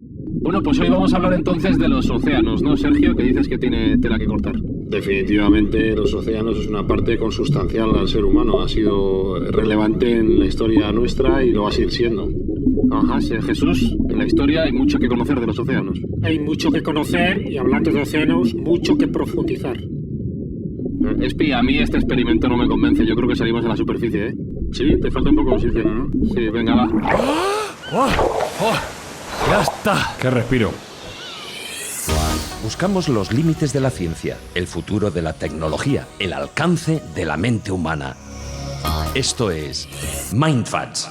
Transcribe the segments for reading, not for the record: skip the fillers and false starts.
Bueno, pues hoy vamos a hablar entonces de los océanos, ¿no, Sergio? Que dices que tiene tela que cortar. Definitivamente los océanos es una parte consustancial al ser humano. Ha sido relevante en la historia nuestra y lo va a seguir siendo. Ajá, sí, Jesús, en la historia hay mucho que conocer de los océanos. Hay mucho que conocer y, hablando de océanos, mucho que profundizar. Espi, a mí este experimento no me convence. Yo creo que salimos a la superficie, ¿eh? Sí, te falta un poco de oxígeno, ¿no? Sí, venga, va. ¡Ya está! ¡Qué respiro! Buscamos los límites de la ciencia, el futuro de la tecnología, el alcance de la mente humana. Esto es Mindfacts.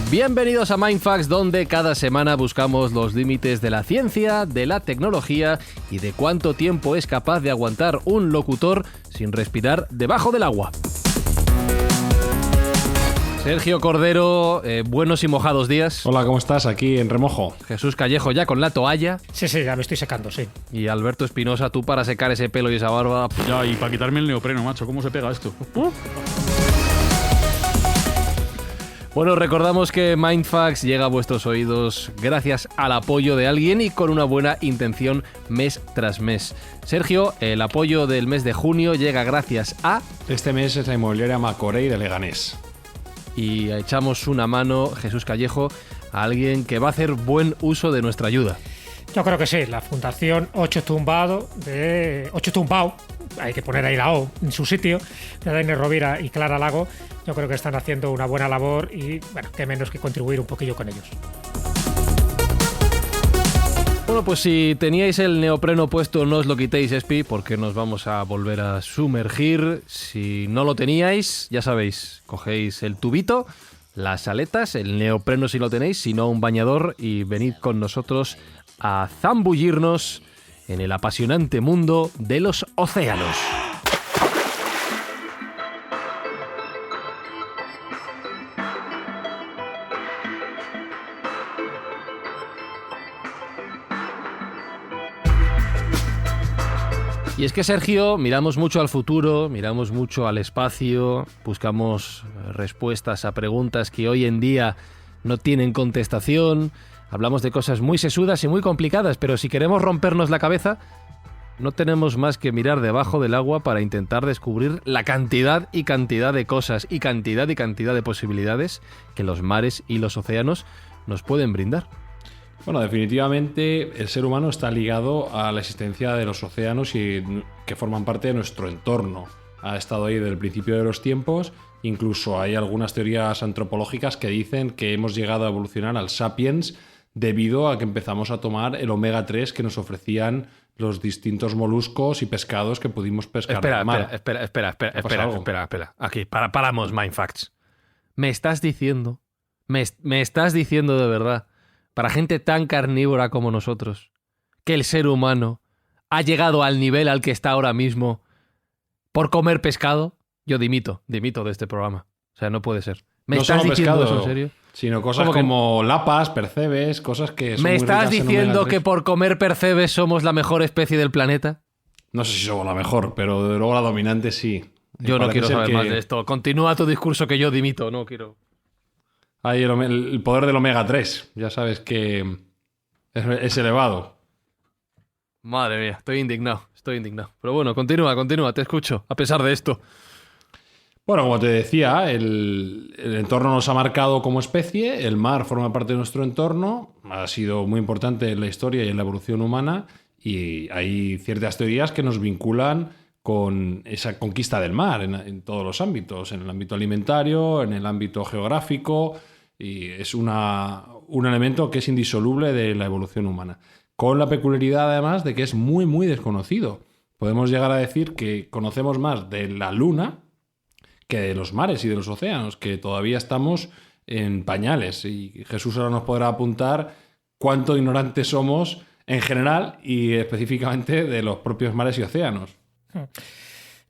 Bienvenidos a Mindfacts, donde cada semana buscamos los límites de la ciencia, de la tecnología y de cuánto tiempo es capaz de aguantar un locutor sin respirar debajo del agua. Sergio Cordero, buenos y mojados días. Hola, ¿cómo estás? Aquí en remojo. Jesús Callejo ya con la toalla. Sí, ya me estoy secando, sí. Y Alberto Espinosa, tú para secar ese pelo y esa barba. Ya, y para quitarme el neopreno, macho, ¿cómo se pega esto? Bueno, recordamos que Mindfacts llega a vuestros oídos gracias al apoyo de alguien y con una buena intención mes tras mes. Sergio, el apoyo del mes de junio llega gracias a... Este mes es la inmobiliaria Macorey de Leganés. Y echamos una mano, Jesús Callejo, a alguien que va a hacer buen uso de nuestra ayuda. Yo creo que sí, la Fundación Ocho Tumbao, hay que poner ahí la O en su sitio, de Daine Rovira y Clara Lago, yo creo que están haciendo una buena labor y, bueno, qué menos que contribuir un poquillo con ellos. Bueno, pues si teníais el neopreno puesto, no os lo quitéis, Espi, porque nos vamos a volver a sumergir. Si no lo teníais, ya sabéis, cogéis el tubito, las aletas, el neopreno si lo tenéis, si no un bañador, y venid con nosotros a zambullirnos en el apasionante mundo de los océanos. Y es que, Sergio, miramos mucho al futuro, miramos mucho al espacio, buscamos respuestas a preguntas que hoy en día no tienen contestación, hablamos de cosas muy sesudas y muy complicadas, pero si queremos rompernos la cabeza, no tenemos más que mirar debajo del agua para intentar descubrir la cantidad y cantidad de cosas y cantidad de posibilidades que los mares y los océanos nos pueden brindar. Bueno, definitivamente el ser humano está ligado a la existencia de los océanos y que forman parte de nuestro entorno. Ha estado ahí desde el principio de los tiempos. Incluso hay algunas teorías antropológicas que dicen que hemos llegado a evolucionar al sapiens debido a que empezamos a tomar el omega 3 que nos ofrecían los distintos moluscos y pescados que pudimos pescar en el mar. Espera. Aquí, paramos, Mindfacts. Me estás diciendo de verdad, para gente tan carnívora como nosotros, que el ser humano ha llegado al nivel al que está ahora mismo por comer pescado. Yo dimito de este programa. O sea, no puede ser. ¿Me no estás solo diciendo pescado, eso en serio? Sino cosas como lapas, percebes, cosas que son ¿Me muy estás ricas en diciendo omega 3? que por comer percebes somos la mejor especie del planeta? No sé si somos la mejor, pero de luego la dominante sí. Yo no Parece quiero ser saber que más de esto. Continúa tu discurso que yo dimito, no quiero... Hay el poder del omega 3, ya sabes que es elevado. Madre mía, estoy indignado. Pero bueno, continúa, te escucho, a pesar de esto. Bueno, como te decía, el entorno nos ha marcado como especie, el mar forma parte de nuestro entorno, ha sido muy importante en la historia y en la evolución humana, y hay ciertas teorías que nos vinculan con esa conquista del mar en todos los ámbitos, en el ámbito alimentario, en el ámbito geográfico, y es un elemento que es indisoluble de la evolución humana, con la peculiaridad además de que es muy, muy desconocido. Podemos llegar a decir que conocemos más de la Luna que de los mares y de los océanos, que todavía estamos en pañales, y Jesús ahora nos podrá apuntar cuánto ignorantes somos en general y específicamente de los propios mares y océanos.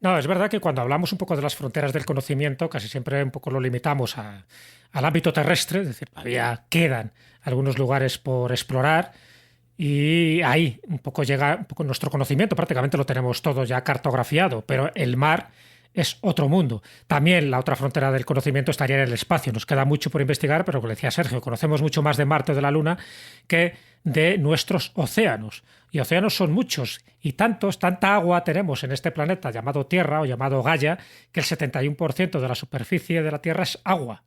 No, es verdad que cuando hablamos un poco de las fronteras del conocimiento, casi siempre un poco lo limitamos al ámbito terrestre, es decir, todavía quedan algunos lugares por explorar y ahí un poco llega nuestro conocimiento, prácticamente lo tenemos todo ya cartografiado, pero el mar es otro mundo. También la otra frontera del conocimiento estaría en el espacio. Nos queda mucho por investigar, pero como decía Sergio, conocemos mucho más de Marte o de la Luna que de nuestros océanos. Y océanos son muchos y tanta agua tenemos en este planeta llamado Tierra o llamado Gaia, que el 71% de la superficie de la Tierra es agua.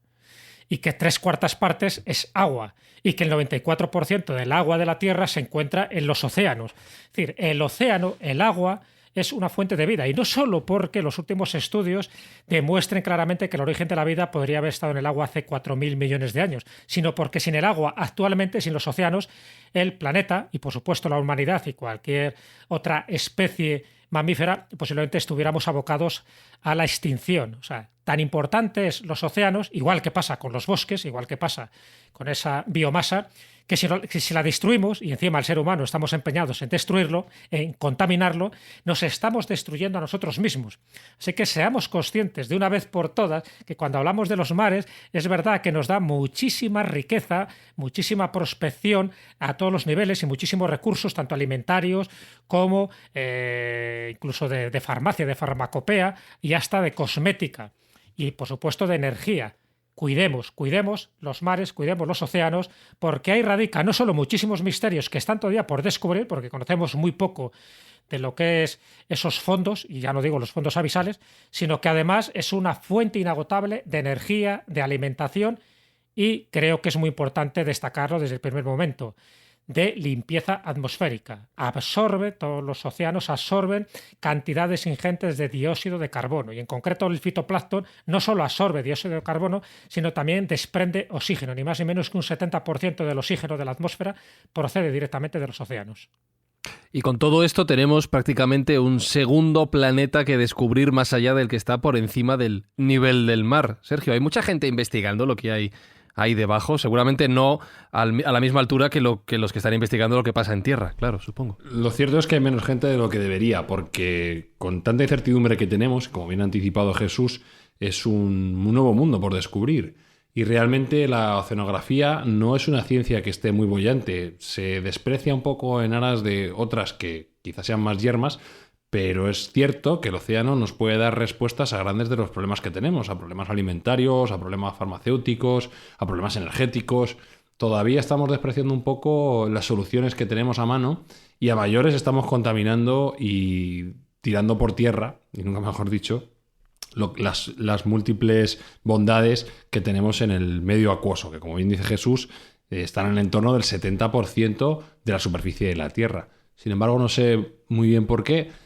Y que 3/4 partes es agua, y que el 94% del agua de la Tierra se encuentra en los océanos. Es decir, el océano, el agua, es una fuente de vida, y no solo porque los últimos estudios demuestren claramente que el origen de la vida podría haber estado en el agua hace 4.000 millones de años, sino porque sin el agua, actualmente, sin los océanos, el planeta, y por supuesto la humanidad y cualquier otra especie mamífera, posiblemente estuviéramos abocados a la extinción. O sea, tan importantes los océanos, igual que pasa con los bosques, igual que pasa con esa biomasa, que si la destruimos, y encima el ser humano estamos empeñados en destruirlo, en contaminarlo, nos estamos destruyendo a nosotros mismos. Así que seamos conscientes de una vez por todas que cuando hablamos de los mares, es verdad que nos da muchísima riqueza, muchísima prospección a todos los niveles y muchísimos recursos, tanto alimentarios como incluso de farmacia, de farmacopea y hasta de cosmética. Y por supuesto de energía. Cuidemos los mares, cuidemos los océanos, porque ahí radica no solo muchísimos misterios que están todavía por descubrir, porque conocemos muy poco de lo que es esos fondos, y ya no digo los fondos abisales, sino que además es una fuente inagotable de energía, de alimentación, y creo que es muy importante destacarlo desde el primer momento, de limpieza atmosférica. Todos los océanos absorben cantidades ingentes de dióxido de carbono, y en concreto el fitoplancton no solo absorbe dióxido de carbono, sino también desprende oxígeno, ni más ni menos que un 70% del oxígeno de la atmósfera procede directamente de los océanos. Y con todo esto tenemos prácticamente un segundo planeta que descubrir más allá del que está por encima del nivel del mar. Sergio, hay mucha gente investigando lo que hay ahí debajo, seguramente no a la misma altura que los que están investigando lo que pasa en tierra, claro, supongo. Lo cierto es que hay menos gente de lo que debería, porque con tanta incertidumbre que tenemos, como bien ha anticipado Jesús, es un nuevo mundo por descubrir. Y realmente la oceanografía no es una ciencia que esté muy boyante, se desprecia un poco en aras de otras que quizás sean más yermas, pero es cierto que el océano nos puede dar respuestas a grandes de los problemas que tenemos, a problemas alimentarios, a problemas farmacéuticos, a problemas energéticos. Todavía estamos despreciando un poco las soluciones que tenemos a mano y a mayores estamos contaminando y tirando por tierra, y nunca mejor dicho, las múltiples bondades que tenemos en el medio acuoso, que como bien dice Jesús, están en el entorno del 70% de la superficie de la Tierra. Sin embargo, no sé muy bien por qué.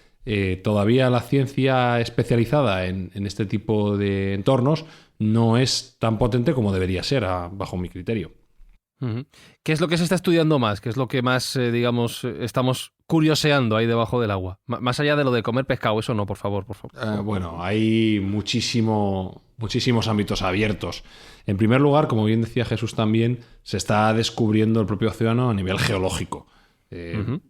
Todavía la ciencia especializada en este tipo de entornos no es tan potente como debería ser, bajo mi criterio. Uh-huh. ¿Qué es lo que se está estudiando más? ¿Qué es lo que más, estamos curioseando ahí debajo del agua? Más allá de lo de comer pescado, eso no, por favor. Bueno, hay muchísimos ámbitos abiertos. En primer lugar, como bien decía Jesús también, se está descubriendo el propio océano a nivel geológico. Uh-huh.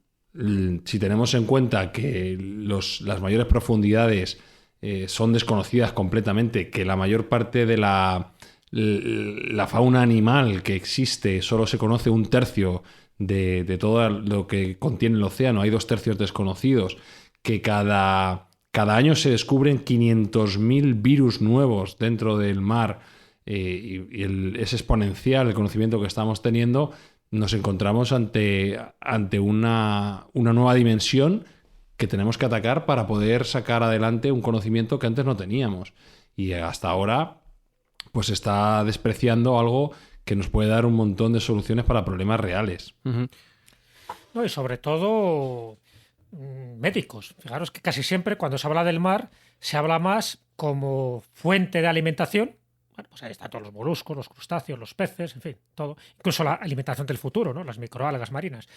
Si tenemos en cuenta que las mayores profundidades son desconocidas completamente, que la mayor parte de la fauna animal que existe solo se conoce 1/3 de todo lo que contiene el océano, hay 2/3 desconocidos, que cada año se descubren 500.000 virus nuevos dentro del mar, es exponencial el conocimiento que estamos teniendo. Nos encontramos ante una nueva dimensión que tenemos que atacar para poder sacar adelante un conocimiento que antes no teníamos. Y hasta ahora pues está despreciando algo que nos puede dar un montón de soluciones para problemas reales. Uh-huh. No, y sobre todo médicos. Fijaros que casi siempre cuando se habla del mar se habla más como fuente de alimentación. Bueno, pues ahí están todos los moluscos, los crustáceos, los peces, en fin, todo. Incluso la alimentación del futuro, ¿no? Las microalgas marinas.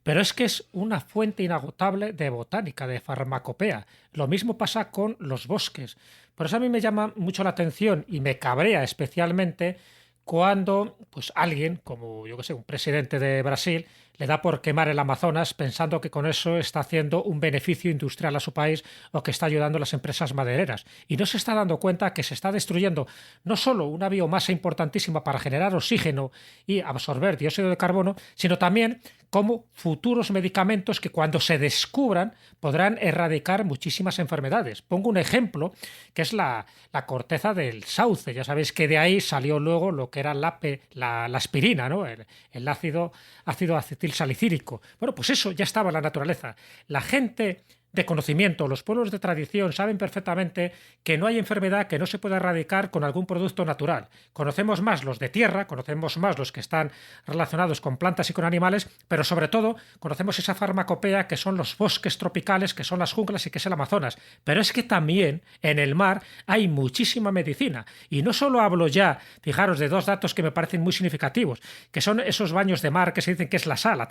Pero es que es una fuente inagotable de botánica, de farmacopea. Lo mismo pasa con los bosques. Por eso a mí me llama mucho la atención y me cabrea especialmente cuando pues alguien, como yo que sé, un presidente de Brasil, le da por quemar el Amazonas pensando que con eso está haciendo un beneficio industrial a su país o que está ayudando a las empresas madereras. Y no se está dando cuenta que se está destruyendo no solo una biomasa importantísima para generar oxígeno y absorber dióxido de carbono, sino también como futuros medicamentos que cuando se descubran podrán erradicar muchísimas enfermedades. Pongo un ejemplo, que es la corteza del sauce. Ya sabéis que de ahí salió luego lo que era la aspirina, ¿no? El ácido acetilsalicílico. Bueno, pues eso ya estaba en la naturaleza. La gente de conocimiento, los pueblos de tradición saben perfectamente que no hay enfermedad que no se pueda erradicar con algún producto natural. Conocemos más los de tierra, conocemos más los que están relacionados con plantas y con animales, pero sobre todo conocemos esa farmacopea que son los bosques tropicales, que son las junglas y que es el Amazonas. Pero es que también en el mar hay muchísima medicina. Y no solo hablo ya, fijaros, de dos datos que me parecen muy significativos, que son esos baños de mar que se dicen que es la sal,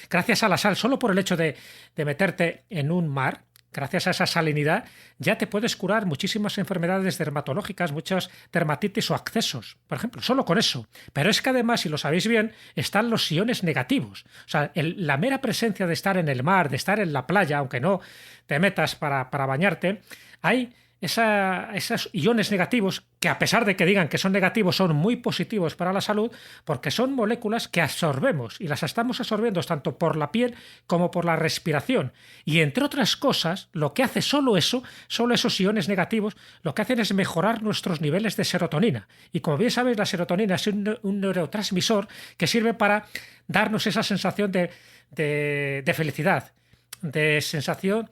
gracias a la sal, solo por el hecho de meterte en un mar, gracias a esa salinidad, ya te puedes curar muchísimas enfermedades dermatológicas, muchas dermatitis o accesos, por ejemplo, solo con eso. Pero es que además, si lo sabéis bien, están los iones negativos. O sea, la mera presencia de estar en el mar, de estar en la playa, aunque no te metas para bañarte, hay esos iones negativos que, a pesar de que digan que son negativos, son muy positivos para la salud porque son moléculas que absorbemos y las estamos absorbiendo tanto por la piel como por la respiración. Y entre otras cosas, lo que hace solo esos iones negativos, lo que hacen es mejorar nuestros niveles de serotonina. Y como bien sabéis, la serotonina es un neurotransmisor que sirve para darnos esa sensación de felicidad, de sensación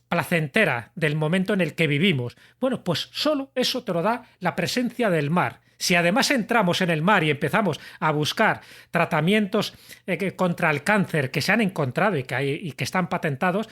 placentera del momento en el que vivimos. Bueno, pues solo eso te lo da la presencia del mar. Si además entramos en el mar y empezamos a buscar tratamientos contra el cáncer que se han encontrado y que están patentados,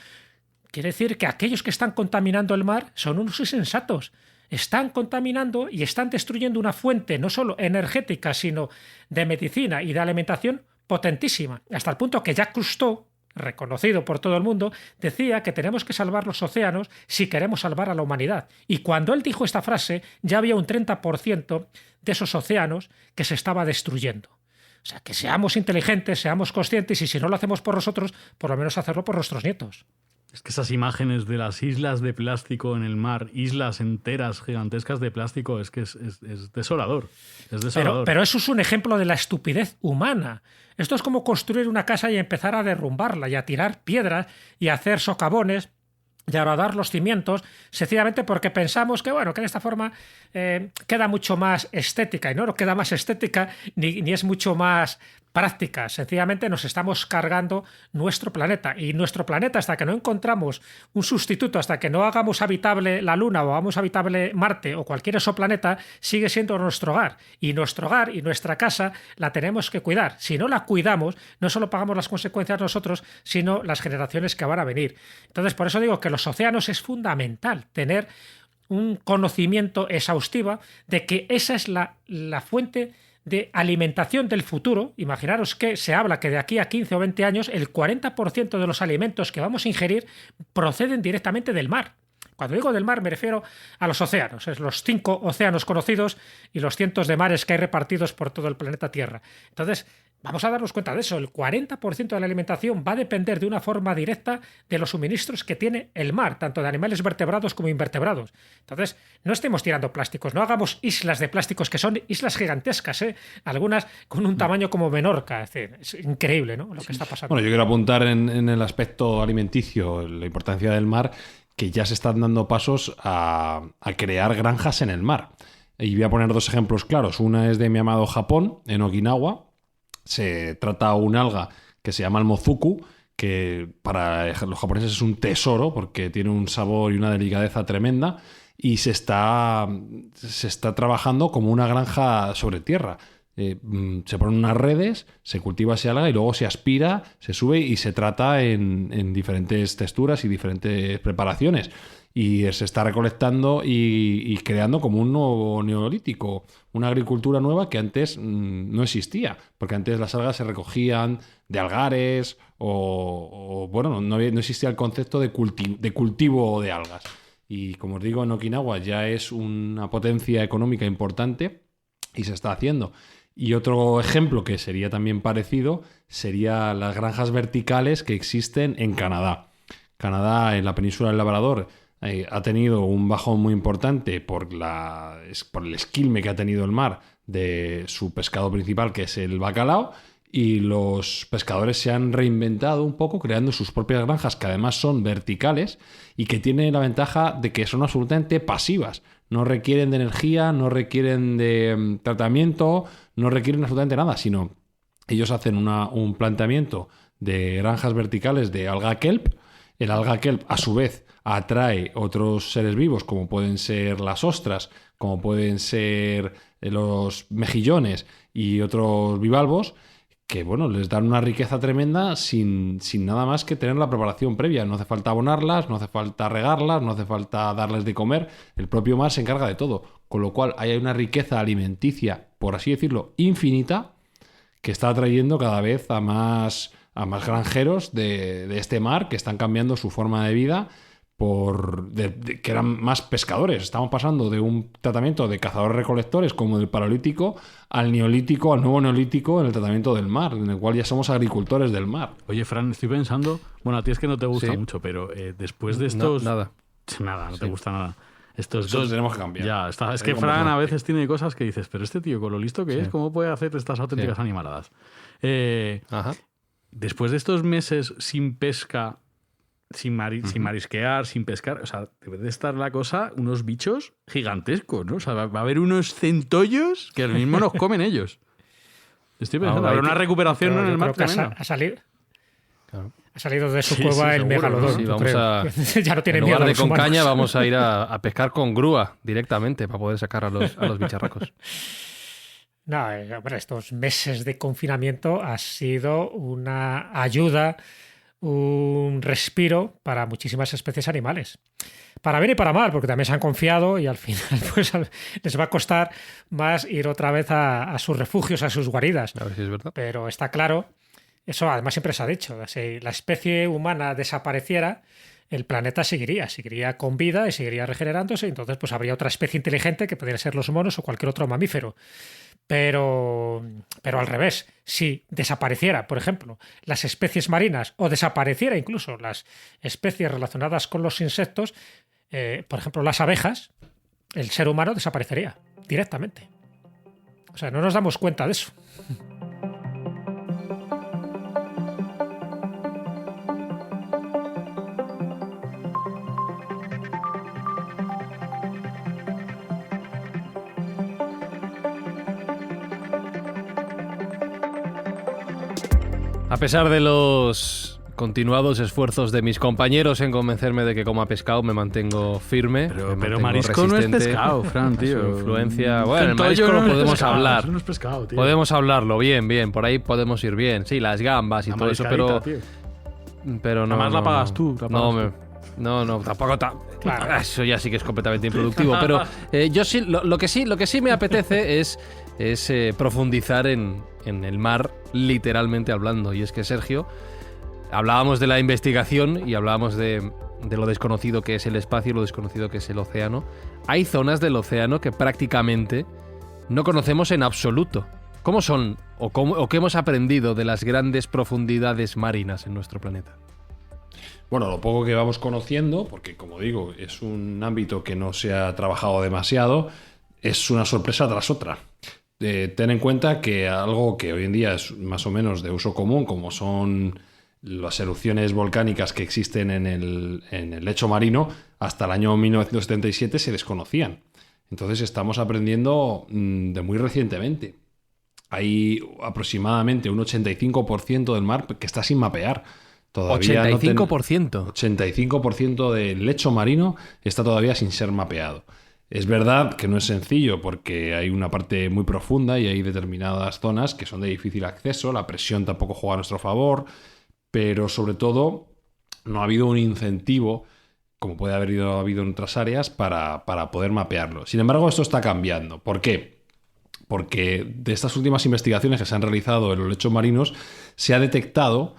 quiere decir que aquellos que están contaminando el mar son unos insensatos. Están contaminando y están destruyendo una fuente no solo energética, sino de medicina y de alimentación potentísima. Hasta el punto que Jacques Cousteau, reconocido por todo el mundo, decía que tenemos que salvar los océanos si queremos salvar a la humanidad. Y cuando él dijo esta frase, ya había un 30% de esos océanos que se estaba destruyendo. O sea, que seamos inteligentes, seamos conscientes y si no lo hacemos por nosotros, por lo menos hacerlo por nuestros nietos. Es que esas imágenes de las islas de plástico en el mar, islas enteras gigantescas de plástico, es que es desolador. Es desolador. Pero eso es un ejemplo de la estupidez humana. Esto es como construir una casa y empezar a derrumbarla y a tirar piedras y a hacer socavones y a horadar los cimientos, sencillamente porque pensamos que, bueno, que de esta forma queda mucho más estética. Y no queda más estética ni es mucho más práctica. Sencillamente nos estamos cargando nuestro planeta. Y nuestro planeta, hasta que no encontramos un sustituto, hasta que no hagamos habitable la Luna o hagamos habitable Marte o cualquier exoplaneta, sigue siendo nuestro hogar. Y nuestro hogar y nuestra casa la tenemos que cuidar. Si no la cuidamos, no solo pagamos las consecuencias nosotros, sino las generaciones que van a venir. Entonces, por eso digo que los océanos es fundamental tener un conocimiento exhaustivo de que esa es la fuente de alimentación del futuro. Imaginaros que se habla que de aquí a 15 o 20 años el 40% de los alimentos que vamos a ingerir proceden directamente del mar. Cuando digo del mar me refiero a los océanos, es los 5 océanos conocidos y los cientos de mares que hay repartidos por todo el planeta Tierra. Entonces, vamos a darnos cuenta de eso. El 40% de la alimentación va a depender de una forma directa de los suministros que tiene el mar, tanto de animales vertebrados como invertebrados. Entonces, no estemos tirando plásticos, no hagamos islas de plásticos, que son islas gigantescas, algunas con un tamaño como Menorca. Es increíble, ¿no?, lo que está pasando. Bueno, yo quiero apuntar en el aspecto alimenticio la importancia del mar, que ya se están dando pasos a crear granjas en el mar. Y voy a poner dos ejemplos claros. Una es de mi amado Japón, en Okinawa. Se trata de un alga que se llama el mozuku, que para los japoneses es un tesoro porque tiene un sabor y una delicadeza tremenda, y se está trabajando como una granja sobre tierra. Se ponen unas redes, se cultiva ese alga y luego se aspira, se sube y se trata en diferentes texturas y diferentes preparaciones. Y se está recolectando y creando como un nuevo neolítico, una agricultura nueva que antes no existía, porque antes las algas se recogían de algares o bueno, no existía el concepto de cultivo de algas. Y como os digo, en Okinawa ya es una potencia económica importante y se está haciendo. Y otro ejemplo que sería también parecido sería las granjas verticales que existen en Canadá. Canadá, en la península del Labrador, ha tenido un bajón muy importante por el esquilme que ha tenido el mar de su pescado principal, que es el bacalao, y los pescadores se han reinventado un poco creando sus propias granjas, que además son verticales y que tienen la ventaja de que son absolutamente pasivas. No requieren de energía, no requieren de tratamiento, no requieren absolutamente nada, sino ellos hacen un planteamiento de granjas verticales de alga kelp. El alga kelp, a su vez, atrae otros seres vivos, como pueden ser las ostras, como pueden ser los mejillones y otros bivalvos, que bueno, les dan una riqueza tremenda sin nada más que tener la preparación previa. No hace falta abonarlas, no hace falta regarlas, no hace falta darles de comer. El propio mar se encarga de todo. Con lo cual hay una riqueza alimenticia, por así decirlo, infinita, que está atrayendo cada vez a más granjeros de este mar, que están cambiando su forma de vida que eran más pescadores. Estamos pasando de un tratamiento de cazadores-recolectores como el Paleolítico al Neolítico, al nuevo Neolítico en el tratamiento del mar, en el cual ya somos agricultores del mar. Oye, Fran, estoy pensando, bueno, a ti es que no te gusta mucho, pero después de estos... Nada, no te gusta nada. Estos Eso dos tenemos que cambiar. Ya, es que Fran a veces tiene cosas que dices, pero este tío, con lo listo que es, ¿cómo puede hacer estas auténticas animaladas? Ajá. Después de estos meses sin pesca, sin marisquear, sin pescar, o sea, debe de estar la cosa, unos bichos gigantescos, ¿no? O sea, va a haber unos centollos que al mismo nos comen ellos. Estoy pensando, habrá una recuperación en el mar tremenda. Ha salido de su cueva el megalodón. Sí, ya no tiene en miedo lugar a de los con humanos. caña vamos a ir a pescar con grúa directamente para poder sacar a los bicharracos. No, bueno, estos meses de confinamiento ha sido una ayuda, un respiro para muchísimas especies animales. Para bien y para mal, porque también se han confiado y al final pues, les va a costar más ir otra vez a sus refugios, a sus guaridas. A ver si es verdad. Pero está claro, eso además siempre se ha dicho, si la especie humana desapareciera, el planeta seguiría con vida y seguiría regenerándose, entonces pues habría otra especie inteligente que podrían ser los monos o cualquier otro mamífero. Pero al revés, si desapareciera, por ejemplo, las especies marinas o desapareciera incluso las especies relacionadas con los insectos, por ejemplo, las abejas, el ser humano desaparecería directamente. O sea, no nos damos cuenta de eso. A pesar de los continuados esfuerzos de mis compañeros en convencerme de que coma pescado, me mantengo firme. Pero marisco no es pescado, Fran, tío. Su influencia... Bueno, el marisco lo podemos hablar. No es pescado, tío. Podemos hablarlo, bien. Por ahí podemos ir bien. Sí, las gambas y todo eso, pero... Tío. Pero no... Además la pagas tú. No, tampoco... Claro. Eso ya sí que es completamente improductivo. Pero yo sí, lo que sí me apetece es profundizar en el mar, literalmente hablando. Y es que, Sergio, hablábamos de la investigación y hablábamos de lo desconocido que es el espacio y lo desconocido que es el océano. Hay zonas del océano que prácticamente no conocemos en absoluto. ¿Cómo son o qué hemos aprendido de las grandes profundidades marinas en nuestro planeta? Bueno, lo poco que vamos conociendo, porque como digo, es un ámbito que no se ha trabajado demasiado, es una sorpresa tras otra. Ten en cuenta que algo que hoy en día es más o menos de uso común, como son las erupciones volcánicas que existen en el lecho marino, hasta el año 1977 se desconocían. Entonces estamos aprendiendo de muy recientemente. Hay aproximadamente un 85% del mar que está sin mapear. Todavía 85%. 85% del lecho marino está todavía sin ser mapeado. Es verdad que no es sencillo porque hay una parte muy profunda y hay determinadas zonas que son de difícil acceso, la presión tampoco juega a nuestro favor, pero sobre todo no ha habido un incentivo, como puede haber habido en otras áreas, para poder mapearlo. Sin embargo, esto está cambiando. ¿Por qué? Porque de estas últimas investigaciones que se han realizado en los lechos marinos se ha detectado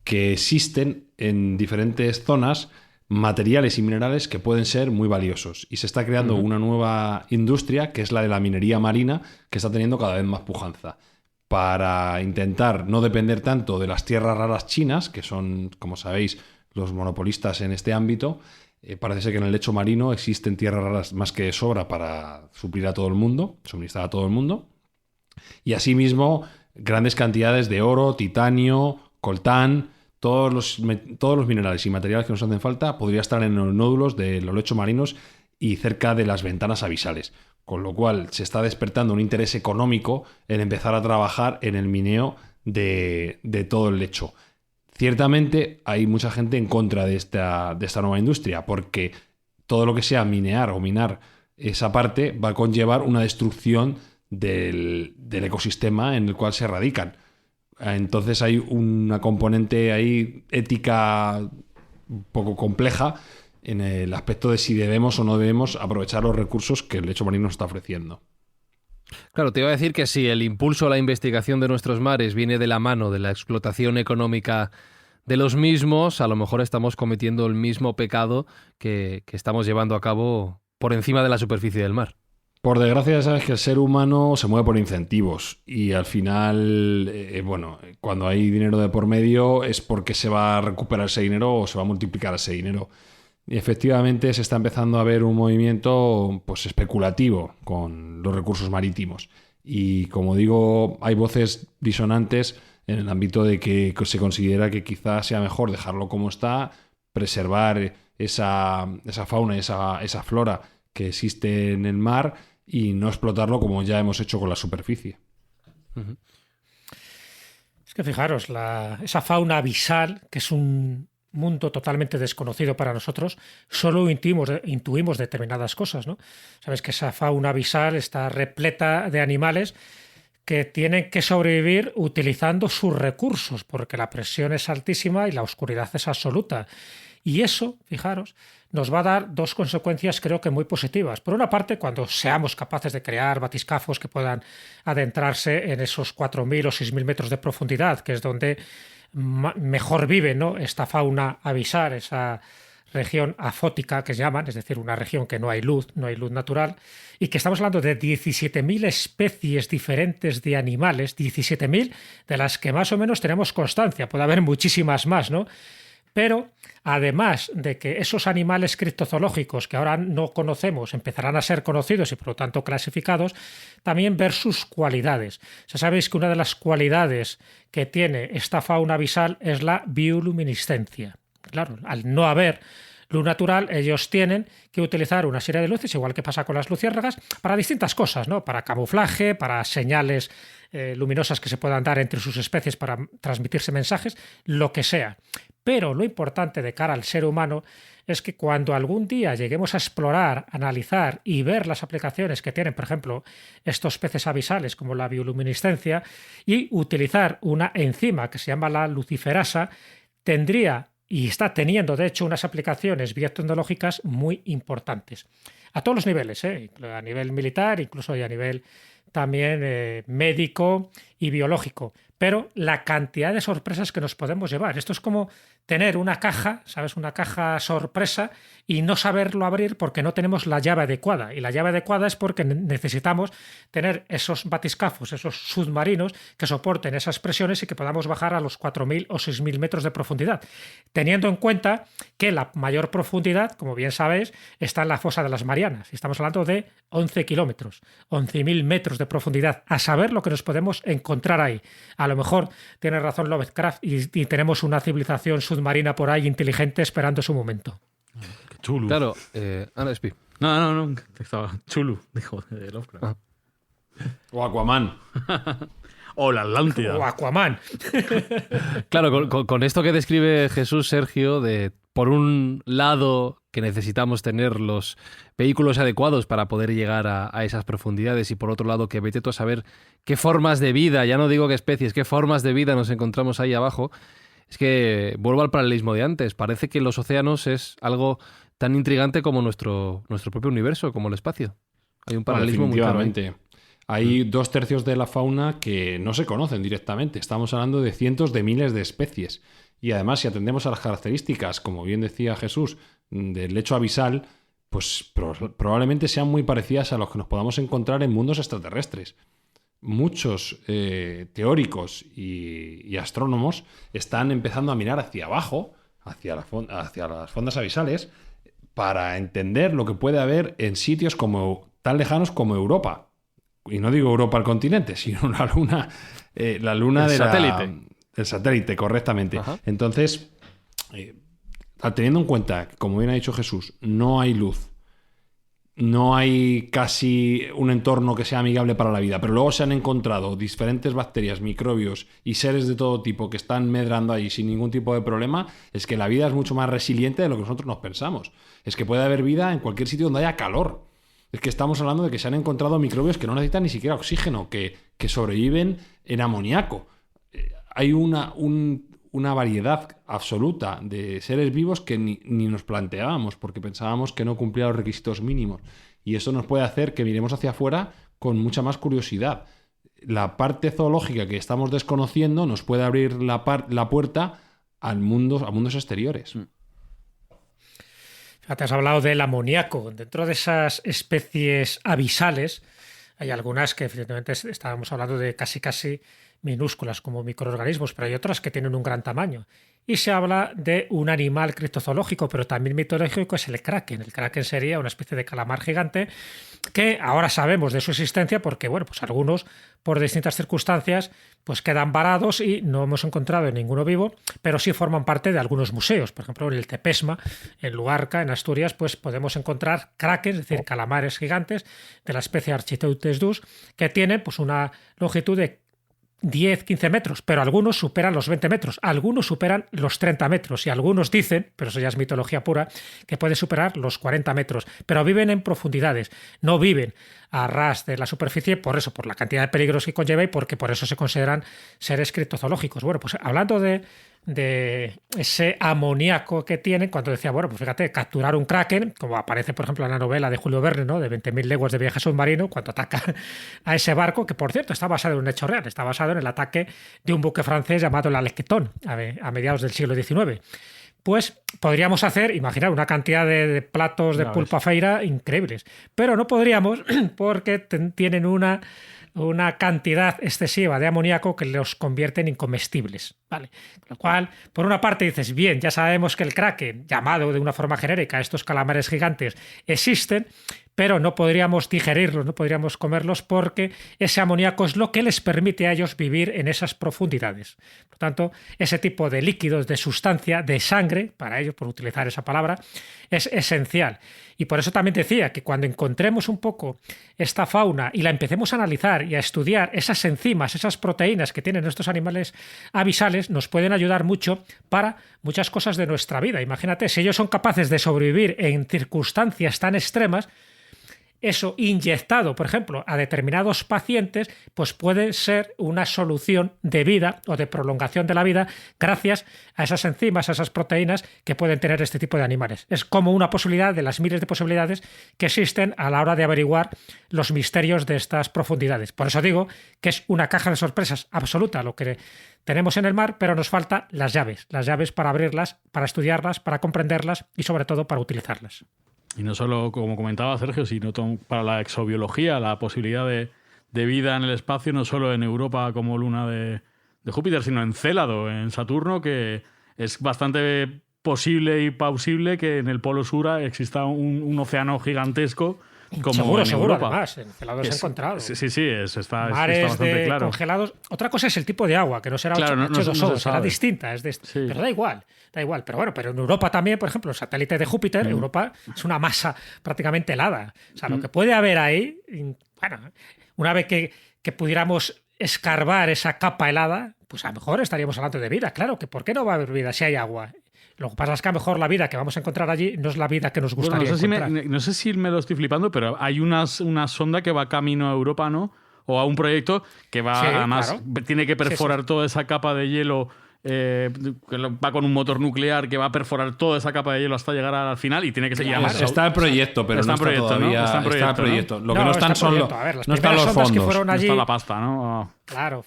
que existen en diferentes zonas materiales y minerales que pueden ser muy valiosos. Y se está creando una nueva industria, que es la de la minería marina, que está teniendo cada vez más pujanza. Para intentar no depender tanto de las tierras raras chinas, que son, como sabéis, los monopolistas en este ámbito, parece ser que en el lecho marino existen tierras raras más que de sobra para suplir a todo el mundo, suministrar a todo el mundo. Y asimismo, grandes cantidades de oro, titanio, coltán, todos los minerales y materiales que nos hacen falta podría estar en los nódulos de los lechos marinos y cerca de las ventanas abisales. Con lo cual se está despertando un interés económico en empezar a trabajar en el mineo de todo el lecho. Ciertamente hay mucha gente en contra de esta nueva industria, porque todo lo que sea minear o minar esa parte va a conllevar una destrucción del ecosistema en el cual se radican. Entonces hay una componente ahí ética un poco compleja en el aspecto de si debemos o no debemos aprovechar los recursos que el lecho marino nos está ofreciendo. Claro, te iba a decir que si el impulso a la investigación de nuestros mares viene de la mano de la explotación económica de los mismos, a lo mejor estamos cometiendo el mismo pecado que estamos llevando a cabo por encima de la superficie del mar. Por desgracia, ya sabes que el ser humano se mueve por incentivos y al final, cuando hay dinero de por medio es porque se va a recuperar ese dinero o se va a multiplicar ese dinero. Y efectivamente se está empezando a ver un movimiento pues especulativo con los recursos marítimos. Y como digo, hay voces disonantes en el ámbito de que se considera que quizás sea mejor dejarlo como está, preservar esa fauna y esa flora que existe en el mar y no explotarlo como ya hemos hecho con la superficie. Uh-huh. Es que fijaros, esa fauna abisal, que es un mundo totalmente desconocido para nosotros, solo intuimos determinadas cosas, ¿no? Sabes que esa fauna abisal está repleta de animales que tienen que sobrevivir utilizando sus recursos, porque la presión es altísima y la oscuridad es absoluta. Y eso, fijaros, nos va a dar dos consecuencias creo que muy positivas. Por una parte, cuando seamos capaces de crear batiscafos que puedan adentrarse en esos 4.000 o 6.000 metros de profundidad, que es donde mejor vive, ¿no?, esta fauna abisal, esa región afótica que se llaman, es decir, una región que no hay luz natural, y que estamos hablando de 17.000 especies diferentes de animales, 17.000 de las que más o menos tenemos constancia, puede haber muchísimas más, ¿no? Pero además de que esos animales criptozoológicos que ahora no conocemos empezarán a ser conocidos y por lo tanto clasificados, también ver sus cualidades. Ya sabéis que una de las cualidades que tiene esta fauna abisal es la bioluminiscencia. Claro, al no haber luz natural, ellos tienen que utilizar una serie de luces, igual que pasa con las luciérnagas, para distintas cosas, ¿no? Para camuflaje, para señales luminosas que se puedan dar entre sus especies para transmitirse mensajes, lo que sea. Pero lo importante de cara al ser humano es que cuando algún día lleguemos a explorar, analizar y ver las aplicaciones que tienen, por ejemplo, estos peces abisales como la bioluminiscencia, y utilizar una enzima que se llama la luciferasa, tendría y está teniendo, de hecho, unas aplicaciones biotecnológicas muy importantes. A todos los niveles, a nivel militar, incluso y a nivel también médico y biológico. Pero la cantidad de sorpresas que nos podemos llevar. Esto es como tener una caja, ¿sabes? Una caja sorpresa y no saberlo abrir porque no tenemos la llave adecuada. Y la llave adecuada es porque necesitamos tener esos batiscafos, esos submarinos que soporten esas presiones y que podamos bajar a los 4.000 o 6.000 metros de profundidad. Teniendo en cuenta que la mayor profundidad, como bien sabéis, está en la fosa de las Marianas. Y estamos hablando de 11 kilómetros, 11.000 metros de profundidad. A saber lo que nos podemos encontrar ahí. A lo mejor tiene razón Lovecraft y tenemos una civilización submarina por ahí inteligente esperando su momento. Qué chulo. Claro, Ana Espi. No, estaba chulo, dijo de Lovecraft. Ah. O Aquaman. O la Atlántida. O Aquaman. Claro, con esto que describe Jesús, Sergio, de por un lado que necesitamos tener los vehículos adecuados para poder llegar a esas profundidades y por otro lado que vete tú a saber qué formas de vida, ya no digo qué especies, qué formas de vida nos encontramos ahí abajo, es que vuelvo al paralelismo de antes, parece que los océanos es algo tan intrigante como nuestro propio universo, como el espacio. Hay un paralelismo muy claro. Hay 2/3 de la fauna que no se conocen directamente. Estamos hablando de cientos de miles de especies. Y además, si atendemos a las características, como bien decía Jesús, del lecho abisal, pues probablemente sean muy parecidas a los que nos podamos encontrar en mundos extraterrestres. Muchos teóricos y astrónomos están empezando a mirar hacia abajo, hacia las fondas abisales, para entender lo que puede haber en sitios tan lejanos como Europa. Y no digo Europa al continente, sino la luna el satélite. El satélite, correctamente. Ajá. Entonces, teniendo en cuenta que, como bien ha dicho Jesús, no hay luz, no hay casi un entorno que sea amigable para la vida, pero luego se han encontrado diferentes bacterias, microbios y seres de todo tipo que están medrando ahí sin ningún tipo de problema, es que la vida es mucho más resiliente de lo que nosotros nos pensamos. Es que puede haber vida en cualquier sitio donde haya calor. Es que estamos hablando de que se han encontrado microbios que no necesitan ni siquiera oxígeno, que sobreviven en amoníaco. Hay una variedad absoluta de seres vivos que ni nos planteábamos porque pensábamos que no cumplían los requisitos mínimos. Y eso nos puede hacer que miremos hacia afuera con mucha más curiosidad. La parte zoológica que estamos desconociendo nos puede abrir la puerta a mundos exteriores. Fíjate, has hablado del amoníaco. Dentro de esas especies abisales hay algunas que evidentemente estábamos hablando de casi minúsculas como microorganismos, pero hay otras que tienen un gran tamaño. Y se habla de un animal criptozoológico, pero también mitológico, es el kraken. El kraken sería una especie de calamar gigante que ahora sabemos de su existencia porque, bueno, pues algunos, por distintas circunstancias, pues quedan varados y no hemos encontrado en ninguno vivo, pero sí forman parte de algunos museos. Por ejemplo, en el Tepesma, en Luarca, en Asturias, pues podemos encontrar kraken, es decir, calamares gigantes de la especie Architeuthis dus, que tienen pues una longitud de 10-15 metros, pero algunos superan los 20 metros, algunos superan los 30 metros y algunos dicen, pero eso ya es mitología pura, que puede superar los 40 metros, pero viven en profundidades, no viven a ras de la superficie por la cantidad de peligros que conlleva y porque por eso se consideran seres criptozoológicos. Bueno, pues hablando de ese amoníaco que tienen, cuando decía, bueno, pues fíjate, capturar un kraken, como aparece por ejemplo en la novela de Julio Verne, ¿no?, de 20.000 leguas de viaje submarino, cuando ataca a ese barco, que por cierto está basado en un hecho real, está basado en el ataque de un buque francés llamado el Alequetón a mediados del siglo XIX. Pues podríamos hacer, imaginar, una cantidad de platos de pulpa feira increíbles, pero no podríamos porque tienen una cantidad excesiva de amoníaco que los convierte en incomestibles, ¿vale? Lo cual, por una parte dices, bien, ya sabemos que el kraken, llamado de una forma genérica estos calamares gigantes, existen, pero no podríamos digerirlos, no podríamos comerlos porque ese amoníaco es lo que les permite a ellos vivir en esas profundidades. Por tanto, ese tipo de líquidos, de sustancia, de sangre, para ellos, por utilizar esa palabra, es esencial. Y por eso también decía que cuando encontremos un poco esta fauna y la empecemos a analizar y a estudiar esas enzimas, esas proteínas que tienen estos animales abisales, nos pueden ayudar mucho para muchas cosas de nuestra vida. Imagínate, si ellos son capaces de sobrevivir en circunstancias tan extremas, eso inyectado, por ejemplo, a determinados pacientes, pues puede ser una solución de vida o de prolongación de la vida gracias a esas enzimas, a esas proteínas que pueden tener este tipo de animales. Es como una posibilidad de las miles de posibilidades que existen a la hora de averiguar los misterios de estas profundidades. Por eso digo que es una caja de sorpresas absoluta lo que tenemos en el mar, pero nos faltan las llaves para abrirlas, para estudiarlas, para comprenderlas y sobre todo para utilizarlas. Y no solo, como comentaba Sergio, sino para la exobiología, la posibilidad de vida en el espacio, no solo en Europa como luna de Júpiter, sino en Célado, en Saturno, que es bastante posible y plausible que en el Polo Sur exista un océano gigantesco como en seguro, Europa. Además, en Célado se ha encontrado. Sí, está mares bastante claro. Congelados. Otra cosa es el tipo de agua, que no será H2O, será distinta. Sí. Pero da igual. Pero bueno, pero en Europa también, por ejemplo, el satélite de Júpiter, Europa es una masa prácticamente helada. O sea, lo que puede haber ahí, bueno, una vez que pudiéramos escarbar esa capa helada, pues a lo mejor estaríamos hablando de vida. Claro, que ¿por qué no va a haber vida si hay agua? Lo que pasa es que a lo mejor la vida que vamos a encontrar allí no es la vida que nos gustaría encontrar. No sé si me lo estoy flipando, pero hay una sonda que va camino a Europa, ¿no? O a un proyecto que va, además, tiene que perforar toda esa capa de hielo, que va con un motor nuclear que va a perforar toda esa capa de hielo hasta llegar al final y tiene que seguir. Está el proyecto, pero no está todavía. ¿no? Está el proyecto. Lo que no están son los fondos. Allí, no está la pasta, ¿no? Claro.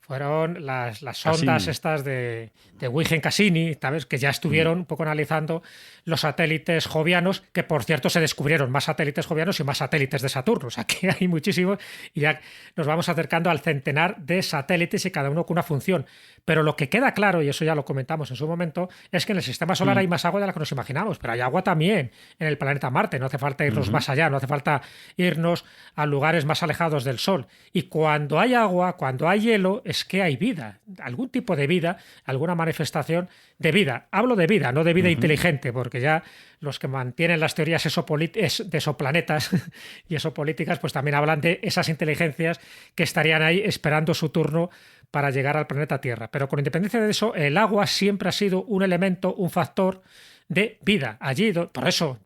fueron las sondas estas de Huygens Cassini, ¿sabes? Que ya estuvieron un poco analizando los satélites jovianos, que por cierto se descubrieron más satélites jovianos y más satélites de Saturno, o sea que hay muchísimos y ya nos vamos acercando al centenar de satélites y cada uno con una función. Pero lo que queda claro, y eso ya lo comentamos en su momento, es que en el sistema solar hay más agua de la que nos imaginamos, pero hay agua también en el planeta Marte, no hace falta irnos más allá, no hace falta irnos a lugares más alejados del Sol. Y cuando hay agua, cuando hay hielo, es que hay vida, algún tipo de vida, alguna manifestación de vida. Hablo de vida, no de vida inteligente, porque ya los que mantienen las teorías de exoplanetas y exopolíticas, pues también hablan de esas inteligencias que estarían ahí esperando su turno para llegar al planeta Tierra. Pero con independencia de eso, el agua siempre ha sido un elemento, un factor de vida. Allí, por eso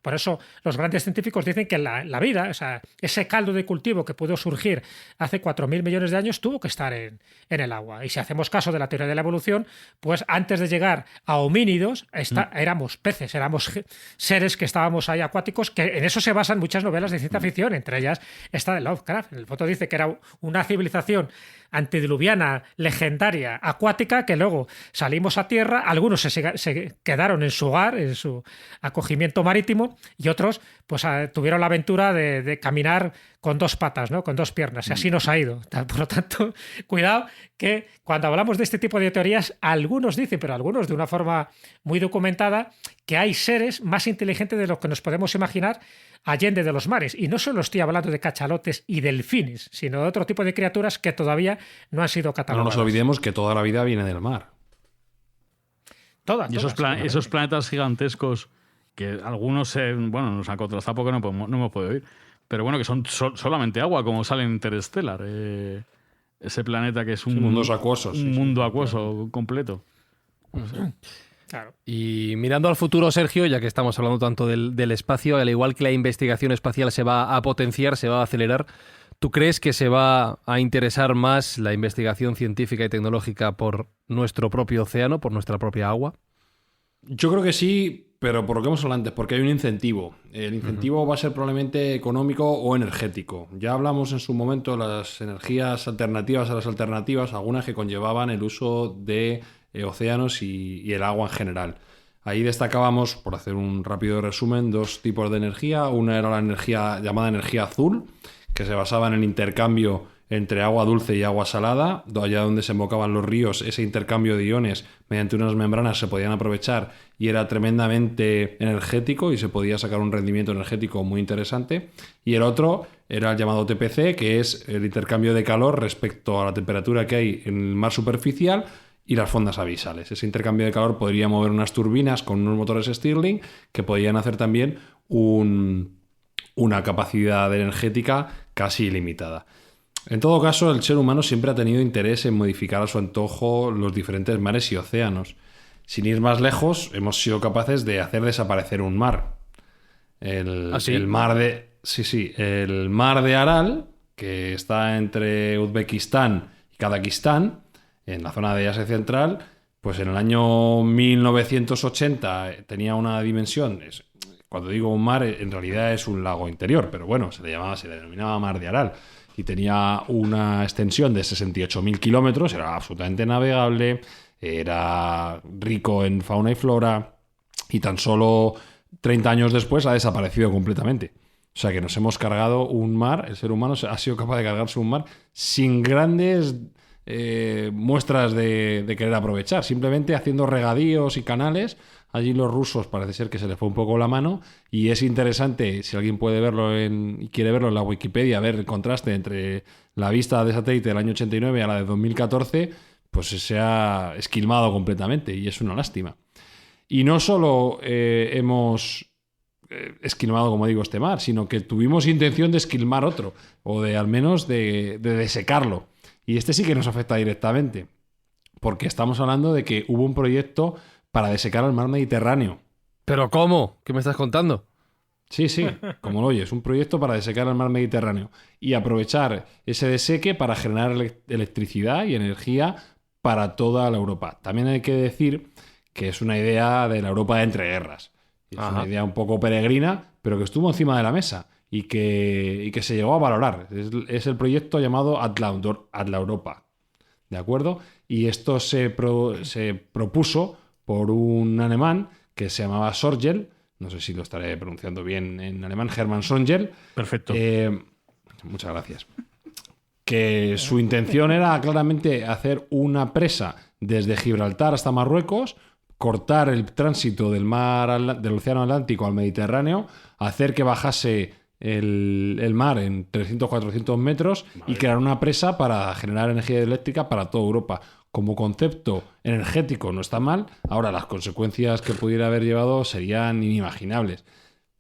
los grandes científicos dicen que la vida, o sea, ese caldo de cultivo que pudo surgir hace 4.000 millones de años, tuvo que estar en el agua. Y si hacemos caso de la teoría de la evolución, pues antes de llegar a homínidos, éramos peces, éramos seres que estábamos ahí acuáticos, que en eso se basan muchas novelas de ciencia ficción, entre ellas esta de Lovecraft. El foto dice que era una civilización antediluviana, legendaria, acuática, que luego salimos a tierra, algunos se quedaron en su hogar, en su acogimiento marítimo, y otros pues tuvieron la aventura de caminar con dos patas, ¿no? Con dos piernas, y así nos ha ido. Por lo tanto, cuidado que cuando hablamos de este tipo de teorías, algunos dicen, pero algunos de una forma muy documentada, que hay seres más inteligentes de lo que nos podemos imaginar allende de los mares. Y no solo estoy hablando de cachalotes y delfines, sino de otro tipo de criaturas que todavía no han sido catalogadas. No nos olvidemos que toda la vida viene del mar. Todas, y esos planetas gigantescos que algunos bueno, nos han contrastado porque no hemos podido ir, pero bueno, que son solamente agua, como sale en Interstellar. Ese planeta que es un mundo acuoso. Un mundo acuoso completo. Claro. Y mirando al futuro, Sergio, ya que estamos hablando tanto del espacio, al igual que la investigación espacial se va a potenciar, se va a acelerar, ¿tú crees que se va a interesar más la investigación científica y tecnológica por nuestro propio océano, por nuestra propia agua? Yo creo que sí, pero por lo que hemos hablado antes, porque hay un incentivo. El incentivo va a ser probablemente económico o energético. Ya hablamos en su momento de las energías alternativas a las alternativas, algunas que conllevaban el uso de océanos y el agua en general. Ahí destacábamos, por hacer un rápido resumen, dos tipos de energía. Una era la energía llamada energía azul, que se basaba en el intercambio entre agua dulce y agua salada. Allá donde se embocaban los ríos, ese intercambio de iones mediante unas membranas se podían aprovechar y era tremendamente energético y se podía sacar un rendimiento energético muy interesante. Y el otro era el llamado TPC, que es el intercambio de calor respecto a la temperatura que hay en el mar superficial y las fondas abisales. Ese intercambio de calor podría mover unas turbinas con unos motores Stirling que podían hacer también una capacidad energética casi ilimitada. En todo caso, el ser humano siempre ha tenido interés en modificar a su antojo los diferentes mares y océanos. Sin ir más lejos, hemos sido capaces de hacer desaparecer un mar. El mar de Aral, que está entre Uzbekistán y Kazajistán, en la zona de Asia Central, pues en el año 1980 tenía una dimensión. Cuando digo un mar, en realidad es un lago interior, pero bueno, se le denominaba Mar de Aral. Y tenía una extensión de 68.000 kilómetros, era absolutamente navegable, era rico en fauna y flora, y tan solo 30 años después ha desaparecido completamente. O sea que nos hemos cargado un mar, el ser humano ha sido capaz de cargarse un mar sin grandes muestras de querer aprovechar, simplemente haciendo regadíos y canales. Allí los rusos parece ser que se les fue un poco la mano y es interesante, si alguien puede verlo y quiere verlo en la Wikipedia, ver el contraste entre la vista de satélite del año 89 a la de 2014, pues se ha esquilmado completamente y es una lástima. Y no solo hemos esquilmado, como digo, este mar, sino que tuvimos intención de esquilmar otro, o de al menos de desecarlo. Y este sí que nos afecta directamente, porque estamos hablando de que hubo un proyecto para desecar al mar Mediterráneo. ¿Pero cómo? ¿Qué me estás contando? Sí, como lo oyes, un proyecto para desecar al mar Mediterráneo y aprovechar ese deseque para generar electricidad y energía para toda la Europa. También hay que decir que es una idea de la Europa de entreguerras. Es una idea un poco peregrina, pero que estuvo encima de la mesa y que se llegó a valorar. Es el proyecto llamado Atla Europa. ¿de acuerdo? Y esto se propuso por un alemán que se llamaba Sorgel, no sé si lo estaré pronunciando bien en alemán, Hermann Sorgel. Perfecto. Muchas gracias. Que su intención era claramente hacer una presa desde Gibraltar hasta Marruecos, cortar el tránsito del Océano Atlántico al Mediterráneo, hacer que bajase el mar en 300-400 metros y crear una presa para generar energía eléctrica para toda Europa. Como concepto energético no está mal, ahora las consecuencias que pudiera haber llevado serían inimaginables.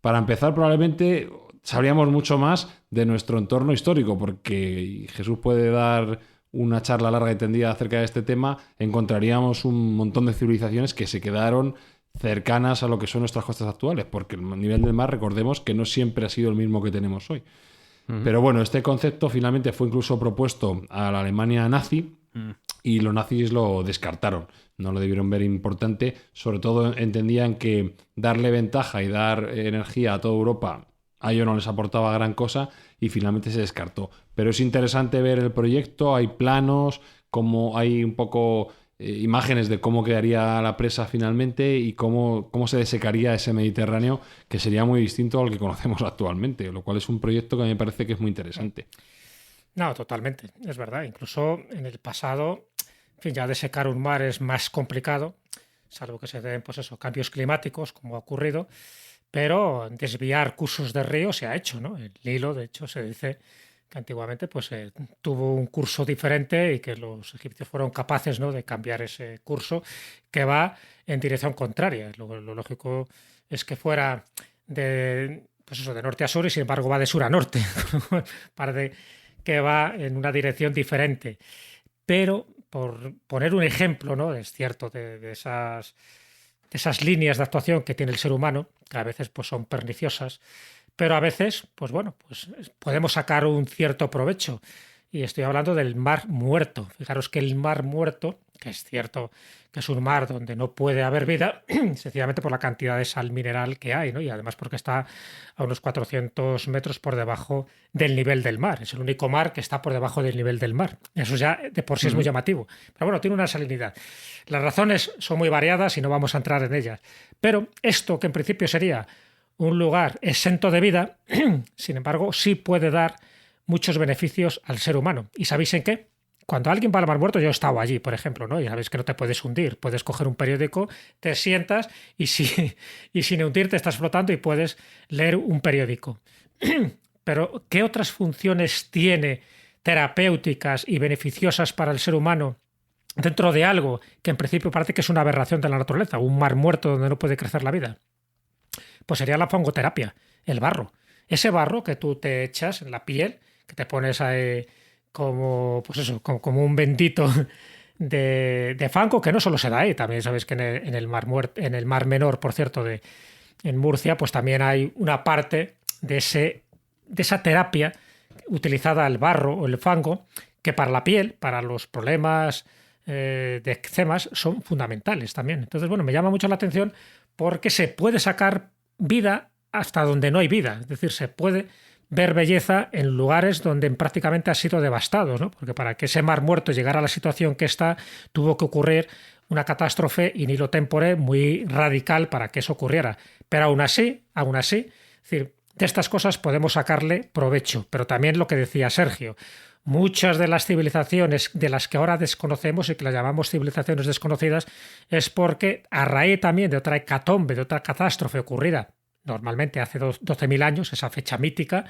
Para empezar, probablemente sabríamos mucho más de nuestro entorno histórico, porque Jesús puede dar una charla larga y tendida acerca de este tema, encontraríamos un montón de civilizaciones que se quedaron cercanas a lo que son nuestras costas actuales, porque el nivel del mar, recordemos que no siempre ha sido el mismo que tenemos hoy. Pero bueno, este concepto finalmente fue incluso propuesto a la Alemania nazi y los nazis lo descartaron. No lo debieron ver importante. Sobre todo entendían que darle ventaja y dar energía a toda Europa a ellos no les aportaba gran cosa y finalmente se descartó. Pero es interesante ver el proyecto, hay planos, como hay un poco imágenes de cómo quedaría la presa finalmente y cómo se desecaría ese Mediterráneo, que sería muy distinto al que conocemos actualmente, lo cual es un proyecto que a mí me parece que es muy interesante. No, totalmente, es verdad. Incluso en el pasado, en fin, ya desecar un mar es más complicado, salvo que se den, pues eso, cambios climáticos, como ha ocurrido, pero desviar cursos de río se ha hecho, ¿no? El Nilo, de hecho, se dice que antiguamente pues, tuvo un curso diferente y que los egipcios fueron capaces, ¿no?, de cambiar ese curso que va en dirección contraria. Lo lógico es que fuera de norte a sur y sin embargo va de sur a norte, parece que va en una dirección diferente. Pero, por poner un ejemplo, ¿no?, es cierto, de esas líneas de actuación que tiene el ser humano, que a veces pues, son perniciosas, pero a veces, pues bueno, pues podemos sacar un cierto provecho. Y estoy hablando del mar muerto. Fijaros que el mar muerto, que es cierto que es un mar donde no puede haber vida, sencillamente por la cantidad de sal mineral que hay, ¿no? Y además porque está a unos 400 metros por debajo del nivel del mar. Es el único mar que está por debajo del nivel del mar. Eso ya de por sí es muy llamativo. Pero bueno, tiene una salinidad. Las razones son muy variadas y no vamos a entrar en ellas. Pero esto, que en principio sería un lugar exento de vida, sin embargo, sí puede dar muchos beneficios al ser humano. ¿Y sabéis en qué? Cuando alguien va al mar muerto, yo he estado allí, por ejemplo, ¿no? Y sabéis que no te puedes hundir. Puedes coger un periódico, te sientas y sin hundirte estás flotando y puedes leer un periódico. Pero, ¿qué otras funciones tiene terapéuticas y beneficiosas para el ser humano dentro de algo que en principio parece que es una aberración de la naturaleza, un mar muerto donde no puede crecer la vida? Pues sería la fangoterapia, el barro. Ese barro que tú te echas en la piel, que te pones ahí como un bendito de fango, que no solo se da ahí, también sabéis que en el Mar Menor, por cierto, en Murcia, pues también hay una parte de esa terapia utilizada el barro o el fango, que para la piel, para los problemas de eczemas, son fundamentales también. Entonces, bueno, me llama mucho la atención porque se puede sacar vida hasta donde no hay vida, es decir, se puede ver belleza en lugares donde prácticamente han sido devastados, ¿no? Porque para que ese mar muerto llegara a la situación que está, tuvo que ocurrir una catástrofe in illo tempore muy radical para que eso ocurriera. Pero aún así, es decir, de estas cosas podemos sacarle provecho. Pero también lo que decía Sergio, muchas de las civilizaciones de las que ahora desconocemos y que las llamamos civilizaciones desconocidas es porque a raíz también de otra hecatombe, de otra catástrofe ocurrida normalmente hace 12.000 años, esa fecha mítica,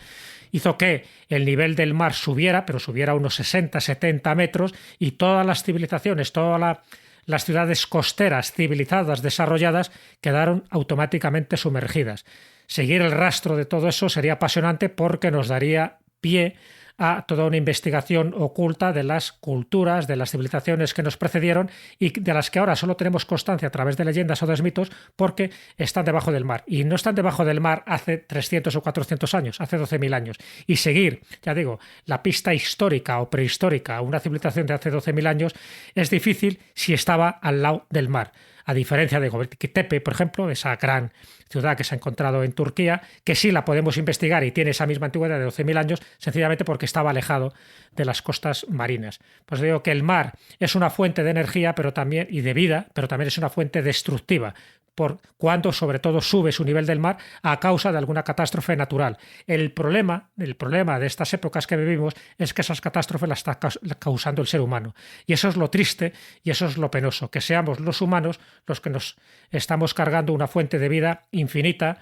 hizo que el nivel del mar subiera, pero subiera unos 60-70 metros y todas las civilizaciones, todas las ciudades costeras civilizadas, desarrolladas, quedaron automáticamente sumergidas. Seguir el rastro de todo eso sería apasionante porque nos daría pie a toda una investigación oculta de las culturas, de las civilizaciones que nos precedieron y de las que ahora solo tenemos constancia a través de leyendas o de mitos porque están debajo del mar. Y no están debajo del mar hace 300 o 400 años, hace 12.000 años. Y seguir, ya digo, la pista histórica o prehistórica a una civilización de hace 12.000 años es difícil si estaba al lado del mar. a diferencia de Göbekli Tepe, por ejemplo, esa gran ciudad que se ha encontrado en Turquía, que sí la podemos investigar y tiene esa misma antigüedad de 12.000 años, sencillamente porque estaba alejado de las costas marinas. Pues digo que el mar es una fuente de energía y de vida, pero también es una fuente destructiva, por cuando sobre todo sube su nivel del mar a causa de alguna catástrofe natural. El problema de estas épocas que vivimos es que esas catástrofes las está causando el ser humano. Y eso es lo triste y eso es lo penoso, que seamos los humanos los que nos estamos cargando una fuente de vida infinita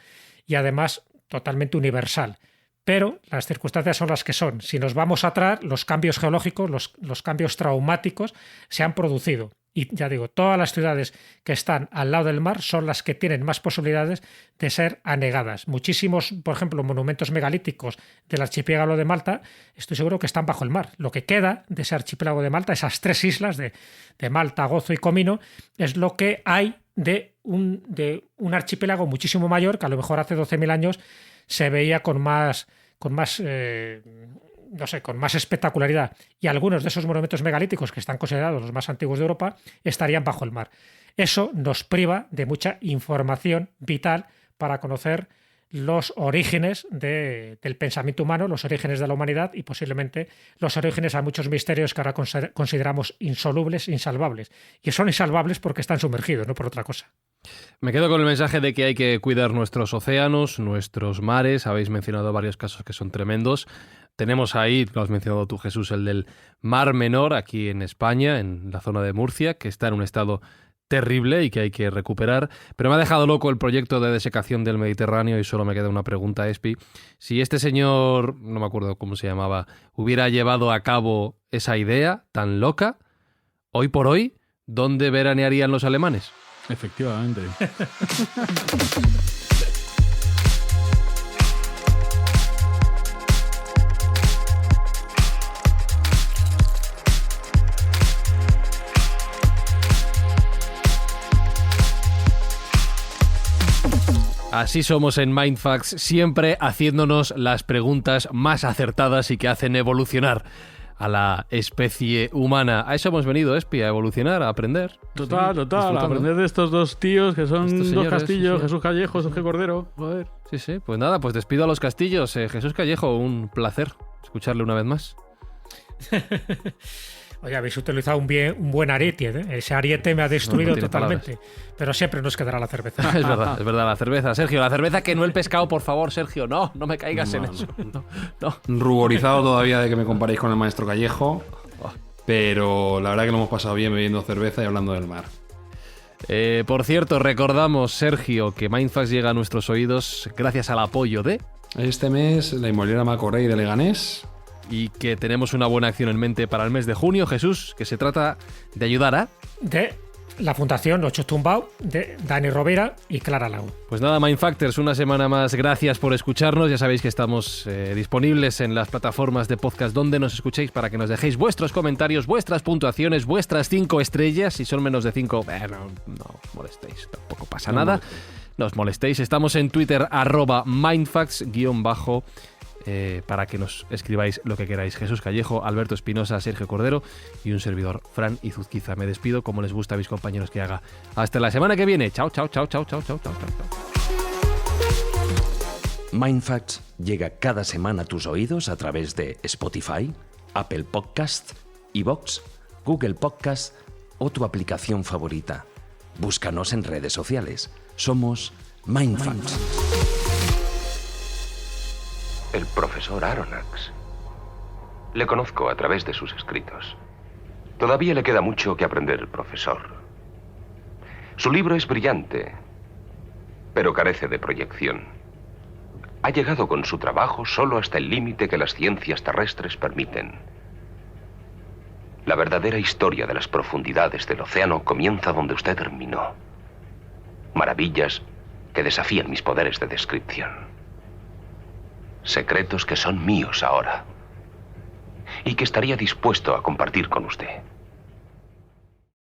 y además totalmente universal. Pero las circunstancias son las que son. Si nos vamos atrás, los cambios geológicos, los cambios traumáticos se han producido. Y ya digo, todas las ciudades que están al lado del mar son las que tienen más posibilidades de ser anegadas. Muchísimos, por ejemplo, monumentos megalíticos del archipiélago de Malta, estoy seguro que están bajo el mar. Lo que queda de ese archipiélago de Malta, esas 3 islas de Malta, Gozo y Comino, es lo que hay de un archipiélago muchísimo mayor, que a lo mejor hace 12.000 años se veía con más espectacularidad, y algunos de esos monumentos megalíticos que están considerados los más antiguos de Europa estarían bajo el mar. Eso nos priva de mucha información vital para conocer los orígenes del pensamiento humano, los orígenes de la humanidad y posiblemente los orígenes a muchos misterios que ahora consideramos insolubles, insalvables. Y son insalvables porque están sumergidos, no por otra cosa. Me quedo con el mensaje de que hay que cuidar nuestros océanos, nuestros mares. Habéis mencionado varios casos que son tremendos. Tenemos ahí, lo has mencionado tú, Jesús, el del Mar Menor, aquí en España, en la zona de Murcia, que está en un estado terrible y que hay que recuperar. Pero me ha dejado loco el proyecto de desecación del Mediterráneo y solo me queda una pregunta, Espi. Si este señor, no me acuerdo cómo se llamaba, hubiera llevado a cabo esa idea tan loca, hoy por hoy, ¿dónde veranearían los alemanes? Efectivamente. Así somos en Mindfacts, siempre haciéndonos las preguntas más acertadas y que hacen evolucionar a la especie humana. A eso hemos venido, Espi, a evolucionar, a aprender. Total, a aprender de estos dos tíos que son Estos señores, dos castillos, sí. Jesús Callejo, Sergio Cordero. Joder. Sí, pues nada, pues despido a los castillos. Jesús Callejo, un placer escucharle una vez más. Oye, habéis utilizado un buen ariete, ¿eh? Ese ariete me ha destruido totalmente. Palabras. Pero siempre nos quedará la cerveza. Es verdad, la cerveza. Sergio, la cerveza que no el pescado, por favor, Sergio. No me caigas en eso. No. Ruborizado todavía de que me comparéis con el maestro Callejo, pero la verdad que lo hemos pasado bien bebiendo cerveza y hablando del mar. Por cierto, recordamos, Sergio, que Mindfacts llega a nuestros oídos gracias al apoyo de... Este mes, la inmobiliaria Macorrey de Leganés. Y que tenemos una buena acción en mente para el mes de junio, Jesús, que se trata de ayudar a... De la Fundación Ocho Tumbao, de Dani Rovira y Clara Lago. Pues nada, Mindfactors, una semana más, gracias por escucharnos. Ya sabéis que estamos disponibles en las plataformas de podcast donde nos escuchéis para que nos dejéis vuestros comentarios, vuestras puntuaciones, vuestras 5 estrellas. Si son menos de 5, no os molestéis, tampoco pasa nada. No os molestéis. Estamos en Twitter, @Mindfacts_, para que nos escribáis lo que queráis. Jesús Callejo, Alberto Espinosa, Sergio Cordero y un servidor, Fran Izuzquiza. Me despido como les gusta a mis compañeros que haga. Hasta la semana que viene. Chao. Mindfacts llega cada semana a tus oídos a través de Spotify, Apple Podcast, iVoox, Google Podcast o tu aplicación favorita. Búscanos en redes sociales. Somos Mindfacts. El profesor Aronnax. Le conozco a través de sus escritos. Todavía le queda mucho que aprender el profesor. Su libro es brillante, pero carece de proyección. Ha llegado con su trabajo solo hasta el límite que las ciencias terrestres permiten. La verdadera historia de las profundidades del océano comienza donde usted terminó. Maravillas que desafían mis poderes de descripción. Secretos que son míos ahora y que estaría dispuesto a compartir con usted.